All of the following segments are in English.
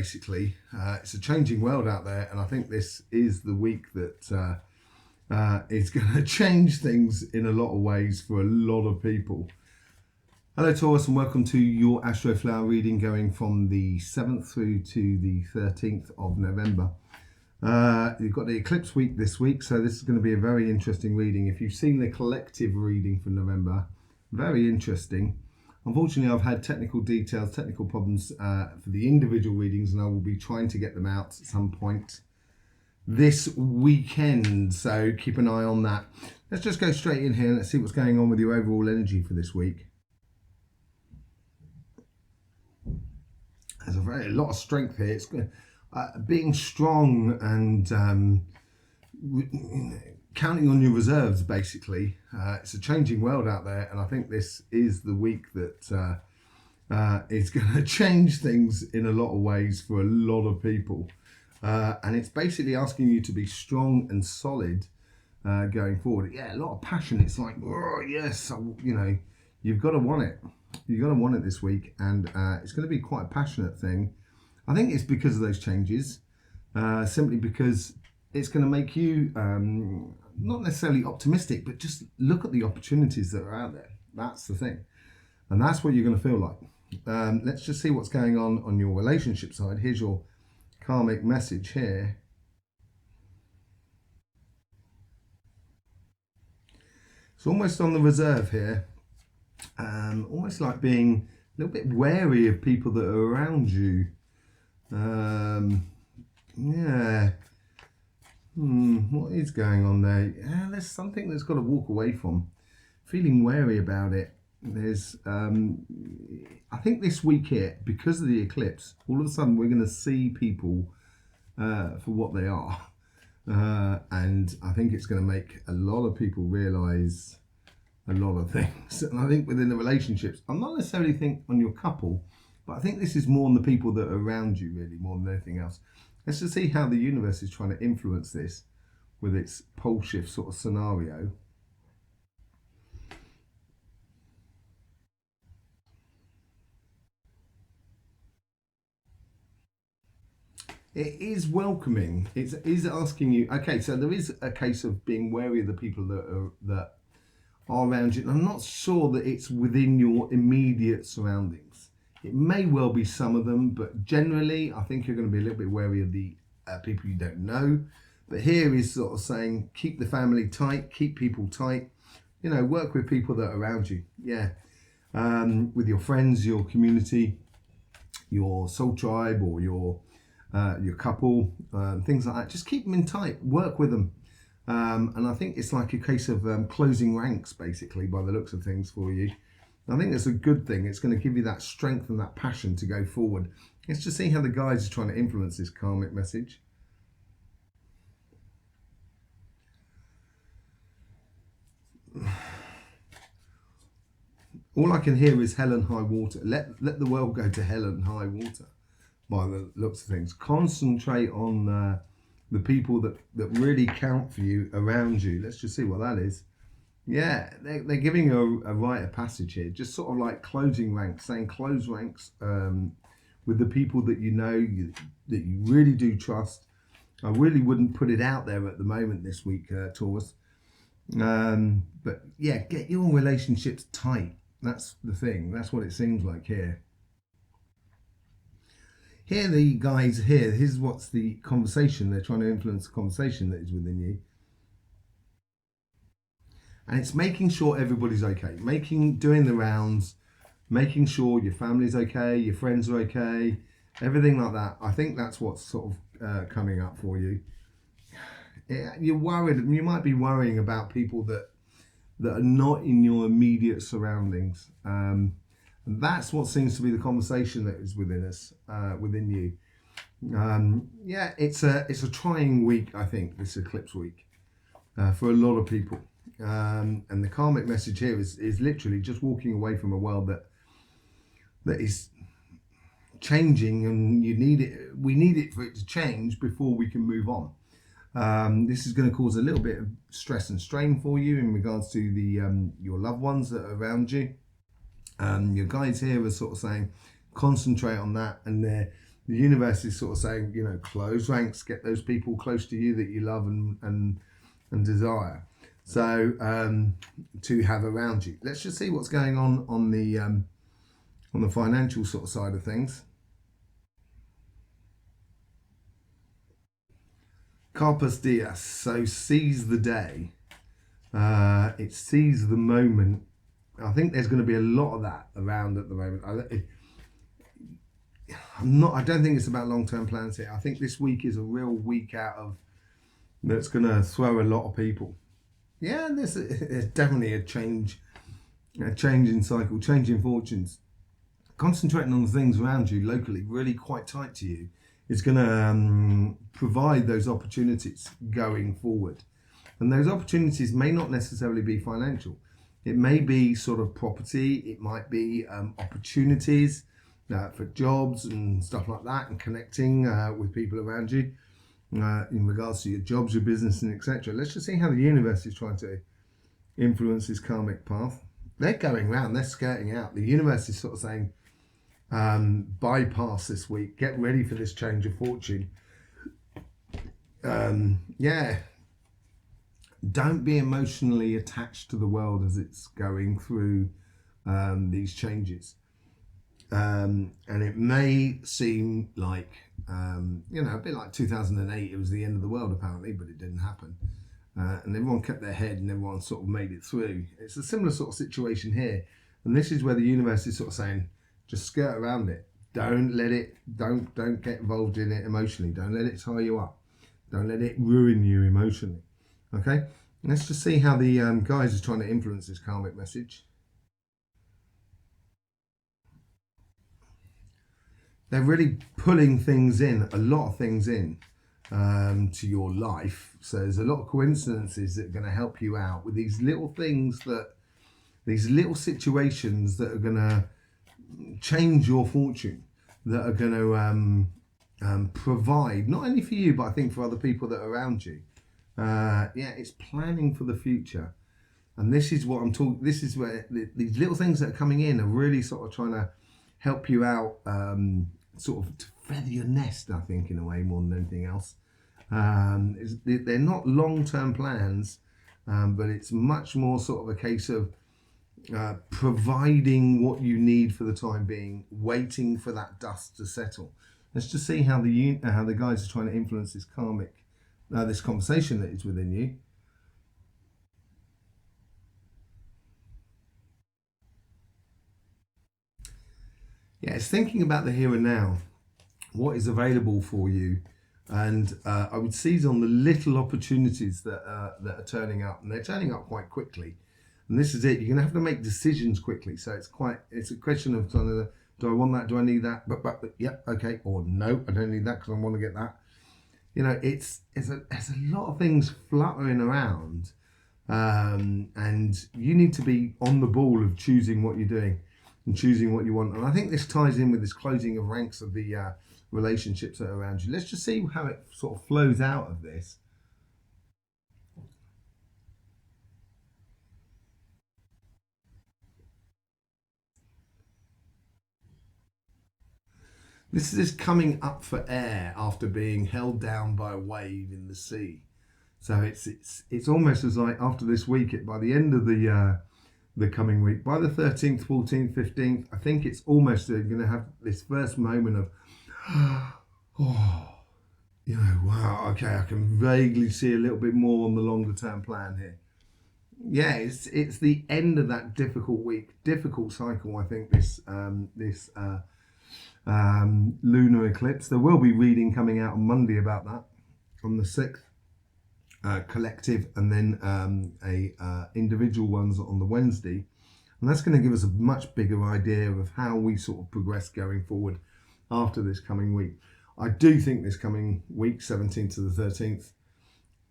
Basically, it's a changing world out there, and I think this is the week that is going to change things in a lot of ways for a lot of people. Hello Taurus, and welcome to your Astroflower reading going from the 7th through to the 13th of November. You've got the eclipse week this week, so this is going to be a very interesting reading. If you've seen the collective reading for November, very interesting. Unfortunately, I've had technical problems for the individual readings, and I will be trying to get them out at some point this weekend, so keep an eye on that. Let's just go straight in here and let's see what's going on with your overall energy for this week. There's a lot of strength here. It's being strong and counting on your reserves, basically. It's a changing world out there, and I think this is the week that is going to change things in a lot of ways for a lot of people. And it's basically asking you to be strong and solid going forward. Yeah, a lot of passion. It's like, oh, yes, you know, you've got to want it. You've got to want it this week, and it's going to be quite a passionate thing. I think it's because of those changes, simply because it's going to make you not necessarily optimistic, but just look at the opportunities that are out there. That's the thing. And that's what you're going to feel like. Let's just see what's going on your relationship side. Here's your karmic message here. It's almost on the reserve here. Almost like being a little bit wary of people that are around you. Yeah. What is going on there? Yeah, there's something that's got to walk away from. Feeling wary about it. There's, I think this week here, because of the eclipse, all of a sudden we're going to see people for what they are. And I think it's going to make a lot of people realise a lot of things. And I think within the relationships, I'm not necessarily think on your couple, but I think this is more on the people that are around you, really, more than anything else. Let's just see how the universe is trying to influence this with its pole shift sort of scenario. It is welcoming. It is asking you, okay, so there is a case of being wary of the people that are around you. And I'm not sure that it's within your immediate surroundings. It may well be some of them, but generally, I think you're going to be a little bit wary of the people you don't know. But here is sort of saying, keep the family tight, keep people tight. You know, work with people that are around you. Yeah, with your friends, your community, your soul tribe, or your couple, things like that. Just keep them in tight. Work with them. And I think it's like a case of closing ranks, basically, by the looks of things for you. I think that's a good thing. It's going to give you that strength and that passion to go forward. Let's just see how the guides are trying to influence this karmic message. All I can hear is hell and high water. Let the world go to hell and high water, by the looks of things. Concentrate on the people that really count for you around you. Let's just see what that is. Yeah, they're giving you a rite of passage here, just sort of like closing ranks, saying close ranks with the people that you know, that you really do trust. I really wouldn't put it out there at the moment this week, Taurus. But yeah, get your relationships tight. That's the thing. That's what it seems like here. Here the guys here, here's what's the conversation. They're trying to influence the conversation that is within you. And it's making sure everybody's okay. Doing the rounds, making sure your family's okay, your friends are okay, everything like that. I think that's what's sort of coming up for you. You're worried, you might be worrying about people that are not in your immediate surroundings. And that's what seems to be the conversation that is within us, within you. Yeah, it's a trying week, I think, this eclipse week, for a lot of people. And the karmic message here is literally just walking away from a world that is changing, and you need it. We need it for it to change before we can move on. This is going to cause a little bit of stress and strain for you in regards to the your loved ones that are around you. Your guides here are sort of saying, concentrate on that, and the universe is sort of saying, you know, close ranks, get those people close to you that you love and desire. So to have around you. Let's just see what's going on the financial sort of side of things. Carpus Dias, so seize the day. It seize the moment. I think there's going to be a lot of that around at the moment. I don't think it's about long-term plans here. I think this week is a real week out of that's going to throw a lot of people. Yeah, there's definitely a change in cycle, change in fortunes. Concentrating on the things around you locally, really quite tight to you, is going to provide those opportunities going forward. And those opportunities may not necessarily be financial. It may be sort of property. It might be opportunities for jobs and stuff like that, and connecting with people around you in regards to your jobs, your business, and etc. Let's just see how the universe is trying to influence this karmic path. They're going round, they're skirting out. The universe is sort of saying, bypass this week, get ready for this change of fortune. Yeah, don't be emotionally attached to the world as it's going through these changes. And it may seem like, you know, a bit like 2008, it was the end of the world apparently, but it didn't happen. And everyone kept their head and everyone sort of made it through. It's a similar sort of situation here. And this is where the universe is sort of saying, just skirt around it. Don't let it, don't get involved in it emotionally. Don't let it tie you up. Don't let it ruin you emotionally. Okay? Let's just see how the guys are trying to influence this karmic message. They're really pulling things in, a lot of things in to your life. So there's a lot of coincidences that are going to help you out with these little things, these little situations that are going to change your fortune, that are going to provide, not only for you, but I think for other people that are around you. Yeah, it's planning for the future. And this is what I'm talking, this is where these little things that are coming in are really sort of trying to help you out, sort of to feather your nest, I think, in a way, more than anything else. They're not long-term plans, but it's much more sort of a case of providing what you need for the time being, waiting for that dust to settle. Let's just see how the guys are trying to influence this karmic, this conversation that is within you. Yeah, it's thinking about the here and now, what is available for you, and I would seize on the little opportunities that are turning up, and they're turning up quite quickly. And this is it. You're going to have to make decisions quickly. So it's a question of, do I want that? Do I need that? But yeah, okay. Or no, I don't need that because I want to get that. You know, there's a lot of things fluttering around, and you need to be on the ball of choosing what you're doing and choosing what you want. And I think this ties in with this closing of ranks of the relationships that are around you. Let's just see how it sort of flows out of this. This is coming up for air after being held down by a wave in the sea. So it's almost as like after this week, by the end of the coming week, by the 13th, 14th, 15th, I think it's almost going to have this first moment of, oh, you know, wow, okay, I can vaguely see a little bit more on the longer term plan here. Yeah, it's the end of that difficult week, difficult cycle. I think this lunar eclipse. There will be reading coming out on Monday about that, on the 6th, collective, and then individual ones on the Wednesday. And that's going to give us a much bigger idea of how we sort of progress going forward after this coming week. I do think this coming week, 17th to the 13th,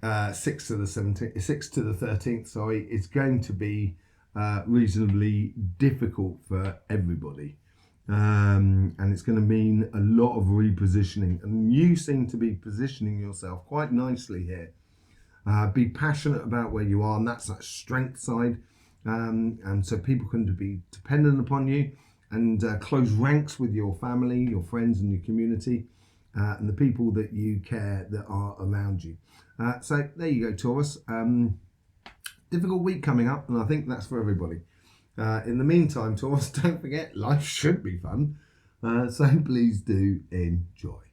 6th to the 17th, 6th to the 13th, sorry, it's going to be reasonably difficult for everybody. And it's going to mean a lot of repositioning, and you seem to be positioning yourself quite nicely here. Be passionate about where you are, and that's that strength side, and so people can be dependent upon you, and close ranks with your family, your friends, and your community. and the people that you care that are around you. So there you go, Taurus. Difficult week coming up, and I think that's for everybody. In the meantime, Taurus, don't forget, life should be fun. So please do enjoy.